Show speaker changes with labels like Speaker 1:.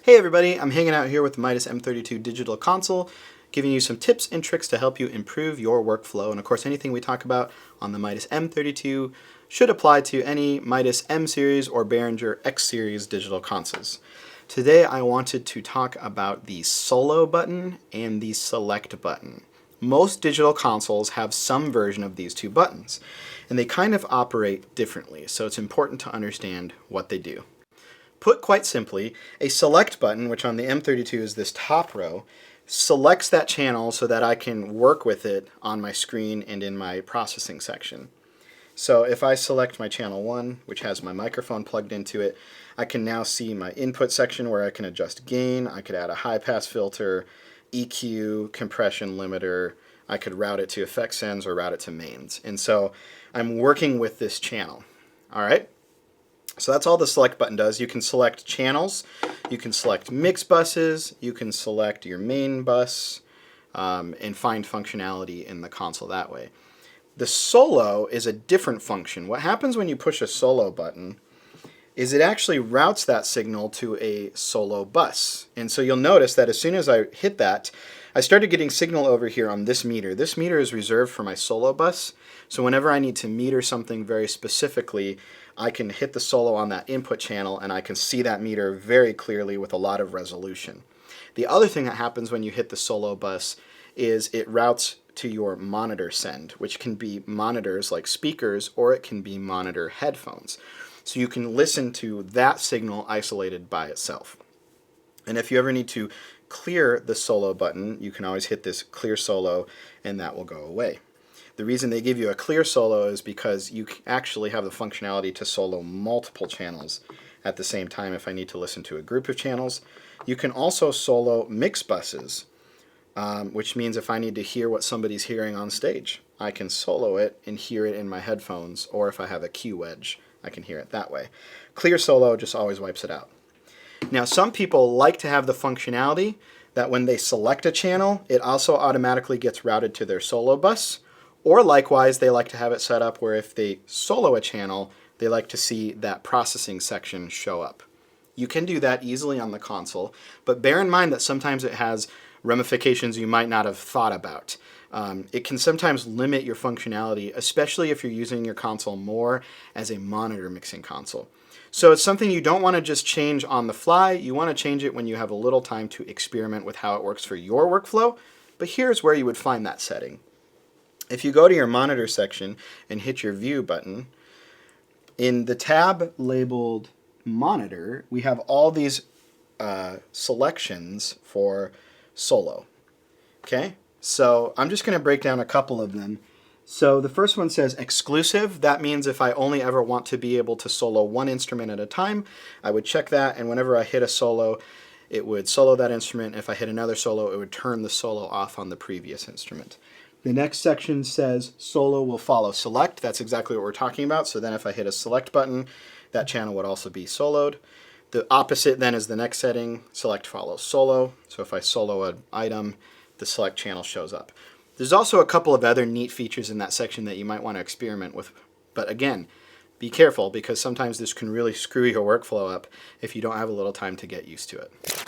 Speaker 1: Hey everybody, I'm hanging out here with the Midas M32 digital console, giving you some tips and tricks to help you improve your workflow. And of course, anything we talk about on the Midas M32 should apply to any Midas M series or Behringer X series digital consoles. Today I wanted to talk about the solo button and the select button. Most digital consoles have some version of these two buttons, and they kind of operate differently, so it's important to understand what they do. Put quite simply, a select button, which on the M32 is this top row, selects that channel so that I can work with it on my screen and in my processing section. So if I select my channel 1, which has my microphone plugged into it, I can now see my input section where I can adjust gain, I could add a high pass filter, EQ, compression limiter, I could route it to effect sends or route it to mains. And so I'm working with this channel. All right? So that's all the select button does. You can select channels, you can select mix buses, you can select your main bus, and find functionality in the console that way. The solo is a different function. What happens when you push a solo button is it actually routes that signal to a solo bus. And so you'll notice that as soon as I hit that, I started getting signal over here on this meter. This meter is reserved for my solo bus. So whenever I need to meter something very specifically, I can hit the solo on that input channel and I can see that meter very clearly with a lot of resolution. The other thing that happens when you hit the solo bus is it routes to your monitor send, which can be monitors like speakers or it can be monitor headphones. So you can listen to that signal isolated by itself. And if you ever need to clear the solo button, you can always hit this clear solo and that will go away. The reason they give you a clear solo is because you actually have the functionality to solo multiple channels at the same time if I need to listen to a group of channels. You can also solo mix buses, which means if I need to hear what somebody's hearing on stage, I can solo it and hear it in my headphones, or if I have a cue wedge, I can hear it that way. Clear solo just always wipes it out. Now, some people like to have the functionality that when they select a channel, it also automatically gets routed to their solo bus. Or likewise, they like to have it set up where if they solo a channel, they like to see that processing section show up. You can do that easily on the console, but bear in mind that sometimes it has ramifications you might not have thought about. It can sometimes limit your functionality, especially if you're using your console more as a monitor mixing console. So it's something you don't want to just change on the fly. You want to change it when you have a little time to experiment with how it works for your workflow, but here's where you would find that setting. If you go to your monitor section and hit your view button, in the tab labeled monitor, we have all these selections for solo. Okay, so I'm just going to break down a couple of them. So the first one says exclusive. That means if I only ever want to be able to solo one instrument at a time, I would check that, and whenever I hit a solo, it would solo that instrument. If I hit another solo, it would turn the solo off on the previous instrument. The next section says solo will follow select. That's exactly what we're talking about. So then if I hit a select button, that channel would also be soloed. The opposite then is the next setting, select follows solo. So if I solo an item, the select channel shows up. There's also a couple of other neat features in that section that you might want to experiment with. But again, be careful because sometimes this can really screw your workflow up if you don't have a little time to get used to it.